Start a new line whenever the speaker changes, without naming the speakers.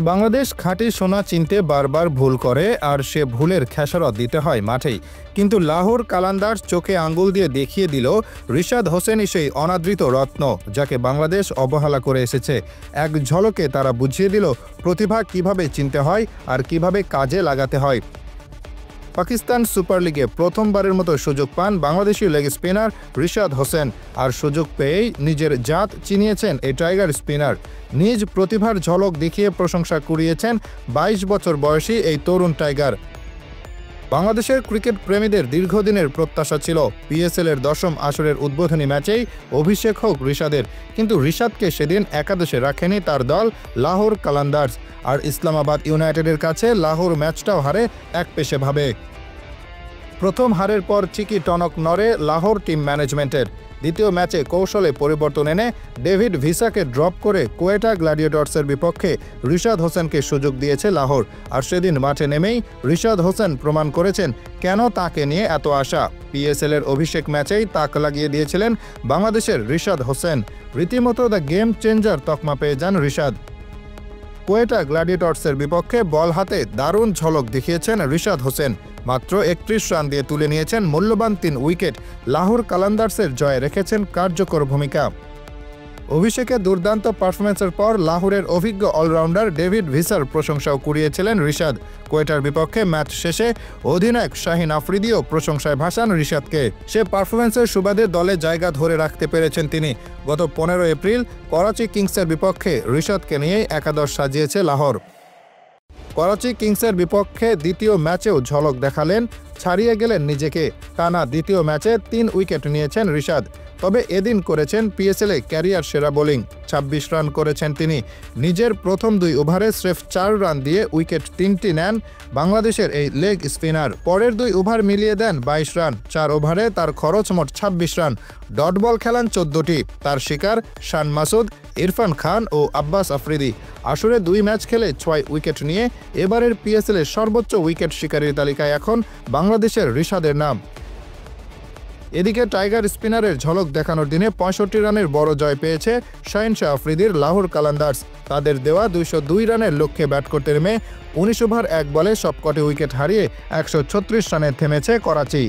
বাংলাদেশ খাঁটি সোনা চিনতে বারবার ভুল করে, আর সে ভুলের খেসারত দিতে হয় মাঠেই। কিন্তু লাহোর কালান্দার্স চোখে আঙ্গুল দিয়ে দেখিয়ে দিল রিশাদ হোসেনই সেই অনাদৃত রত্ন, যাকে বাংলাদেশ অবহেলা করে এসেছে। এক ঝলকে তারা বুঝিয়ে দিল প্রতিভা কিভাবে চিনতে হয় আর কিভাবে কাজে লাগাতে হয়। পাকিস্তান সুপার লিগে প্রথমবারের মতো সুযোগ পান বাংলাদেশি লেগ স্পিনার রিশাদ হোসেন, আর সুযোগ পেয়েই নিজের জাত চিনিয়েছেন এই টাইগার স্পিনার। নিজ প্রতিভার ঝলক দেখিয়ে প্রশংসা কুড়িয়েছেন ২২ বছর বয়সী এই তরুণ টাইগার। বাংলাদেশের ক্রিকেট প্রেমীদের দীর্ঘদিনের প্রত্যাশা ছিল পিএসএল-এর ১০ম আসরের উদ্বোধনী ম্যাচেই অভিষেক হোক রিশাদের, কিন্তু রিশাদকে সেদিন একাদশে রাখেনি তার দল লাহোর কালান্দার্স, আর ইসলামাবাদ ইউনাইটেডের কাছে লাহোর ম্যাচটাও হারে একপেশেভাবে। প্রথম হারের পর চিকি টনক নড়ে লাহোর টিম ম্যানেজমেন্টের। দ্বিতীয় ম্যাচে কৌশলে পরিবর্তন এনে ডেভিড ভিসাকে ড্রপ করে কোয়েটা গ্ল্যাডিয়েটর্সের বিপক্ষে রিশাদ হোসেনকে সুযোগ দিয়েছে লাহোর, আর সেদিন মাঠে নেমেই রিশাদ হোসেন প্রমাণ করেছেন কেন তাকে নিয়ে এত আশা। পিএসএল-এর অভিষেক ম্যাচেই তাক লাগিয়ে দিয়েছিলেন বাংলাদেশের রিশাদ হোসেন। রীতিমতো দ্য গেম চেঞ্জার তকমা পেয়ে যান রিশাদ। কোয়েটা গ্ল্যাডিয়েটর্সের বিপক্ষে বল হাতে দারুণ ঝলক দেখিয়েছেন রিশাদ হোসেন। মাত্র ৩১ রান দিয়ে তুলে নিয়েছেন মূল্যবান ৩ উইকেট। লাহোর কালান্দার্সের জয়ে রেখেছেন কার্যকর ভূমিকা। অভিষেকে দুর্দান্ত পারফরম্যান্সের পর লাহোরের অভিজ্ঞ অলরাউন্ডার ডেভিড ভিসার প্রশংসাও কুড়িয়েছিলেন রিশাদ। কোয়েটার বিপক্ষে ম্যাচ শেষে অধিনায়ক শাহিন আফ্রিদিও প্রশংসায় ভাসান রিশাদকে। সে পারফরম্যান্সের সুবাদে দলে জায়গা ধরে রাখতে পেরেছেন তিনি। গত ১৫ এপ্রিল করাচি কিংসের বিপক্ষে রিশাদকে নিয়েই একাদশ সাজিয়েছে লাহোর। করাচি কিংসের বিপক্ষে দ্বিতীয় ম্যাচেও ঝলক দেখালেন, ছাড়িয়ে গেলেন নিজেকে। টানা দ্বিতীয় ম্যাচে ৩ উইকেট নিয়েছেন রিশাদ। তবে এদিন করেছেন পিএসএল-এ ক্যারিয়ার সেরা বোলিং। ২৬ রান করেছেন তিনি। নিজের প্রথম ২ ওভারে স্রেফ ৪ রান দিয়ে উইকেট ৩টি নেন বাংলাদেশের এই লেগ স্পিনার। পরের ২ ওভার মিলিয়ে দেন ২২ রান। ৪ ওভারে তার খরচ মোট ২৬ রান। Dot ball খেলান ১৪টি। তার শিকার শান মাসুদ, ইরফান খান ও আব্বাস আফ্রিদি। আসরে ২ ম্যাচ খেলে ৬ উইকেট নিয়ে এবারের পিএসএল-এর সর্বোচ্চ উইকেট শিকারীর তালিকায় এখন বাংলাদেশের রিশাদের নাম। এদিকে টাইগার স্পিনারের ঝলক দেখানোর দিনে ৬৫ রানের বড় জয় পেয়েছে শাহিন আফ্রিদির লাহোর কালান্দার্স। তাদের দেওয়া ২০২ রানের লক্ষ্যে ব্যাট করতে নেমে ১৯ ওভার ১ বলে সবকটি উইকেট হারিয়ে ১৩৬ রানে থেমেছে করাচি।